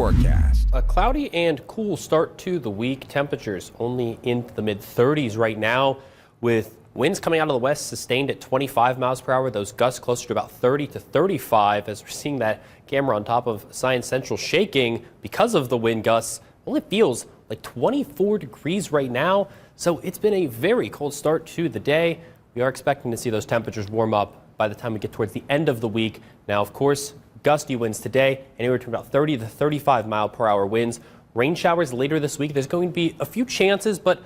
forecast. A cloudy and cool start to the week. Temperatures only in the mid-30s right now, with winds coming out of the west sustained at 25 miles per hour. Those gusts closer to about 30 to 35 as we're seeing that camera on top of Science Central shaking because of the wind gusts. Only feels like 24 degrees right now. So it's been a very cold start to the day. We are expecting to see those temperatures warm up by the time we get towards the end of the week. Now, of course, gusty winds today, anywhere between about 30 to 35 mile per hour winds. Rain showers later this week. There's going to be a few chances, but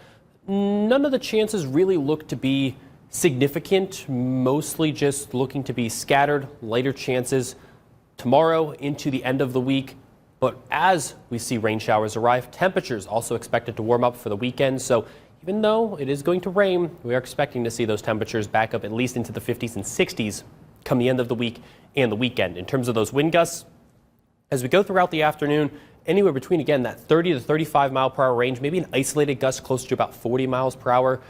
none of the chances really look to be significant, mostly just looking to be scattered. Lighter chances tomorrow into the end of the week. But as we see rain showers arrive, temperatures also expected to warm up for the weekend. So even though it is going to rain, we are expecting to see those temperatures back up at least into the 50s and 60s come the end of the week and the weekend. In terms of those wind gusts, as we go throughout the afternoon, anywhere between, again, that 30 to 35 mile per hour range, maybe an isolated gust close to about 40 miles per hour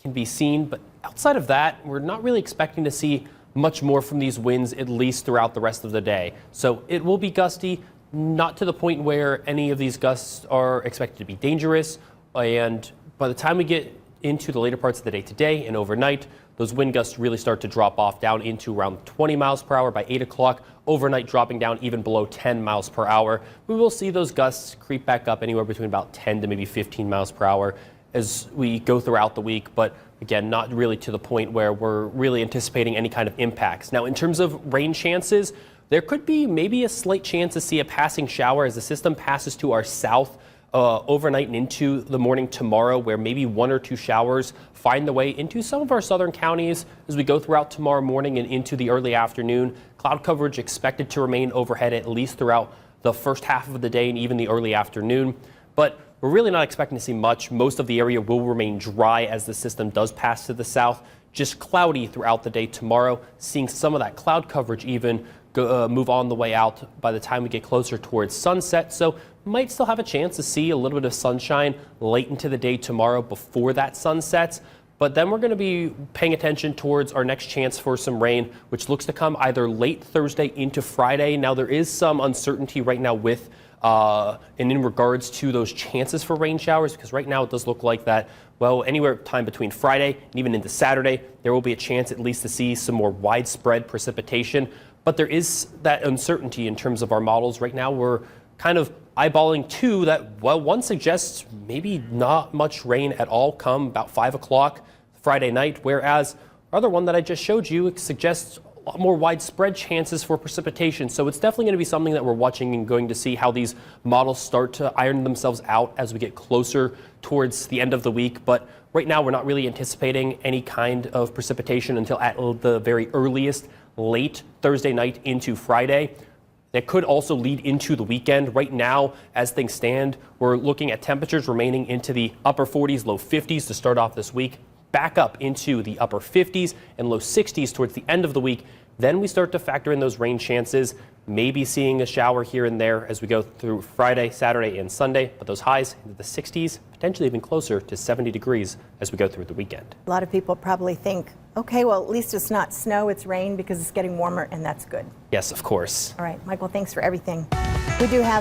can be seen. But outside of that, we're not really expecting to see much more from these winds, at least throughout the rest of the day. So it will be gusty, not to the point where any of these gusts are expected to be dangerous. And by the time we get into the later parts of the day today and overnight, those wind gusts really start to drop off down into around 20 miles per hour by 8 o'clock, overnight dropping down even below 10 miles per hour. We will see those gusts creep back up anywhere between about 10 to maybe 15 miles per hour as we go throughout the week, but again, not really to the point where we're really anticipating any kind of impacts. Now, in terms of rain chances, there could be maybe a slight chance to see a passing shower as the system passes to our south overnight and into the morning tomorrow, where maybe one or two showers find their way into some of our southern counties as we go throughout tomorrow morning and into the early afternoon. Cloud coverage expected to remain overhead at least throughout the first half of the day and even the early afternoon. But we're really not expecting to see much. Most of the area will remain dry as the system does pass to the south. Just cloudy throughout the day tomorrow, seeing some of that cloud coverage even move on the way out by the time we get closer towards sunset. So might still have a chance to see a little bit of sunshine late into the day tomorrow before that sun sets. But then we're going to be paying attention towards our next chance for some rain, which looks to come either late Thursday into Friday. Now, there is some uncertainty right now with and in regards to those chances for rain showers, because right now it does look like that, well, anywhere time between Friday and even into Saturday, there will be a chance at least to see some more widespread precipitation. But there is that uncertainty in terms of our models. Right now, we're kind of eyeballing two that, well, one suggests maybe not much rain at all come about 5 o'clock Friday night, whereas our other one that I just showed you suggests a lot more widespread chances for precipitation. So it's definitely going to be something that we're watching and going to see how these models start to iron themselves out as we get closer towards the end of the week. But right now, we're not really anticipating any kind of precipitation until at the very earliest, late Thursday night into Friday. That could also lead into the weekend. Right now, as things stand, we're looking at temperatures remaining into the upper 40s, low 50s to start off this week, back up into the upper 50s and low 60s towards the end of the week. Then we start to factor in those rain chances, maybe seeing a shower here and there as we go through Friday, Saturday, and Sunday. But those highs into the 60s, potentially even closer to 70 degrees as we go through the weekend. A lot of people probably think, okay, well, at least it's not snow, it's rain because it's getting warmer, and that's good. Yes, of course. All right, Michael, thanks for everything. We do have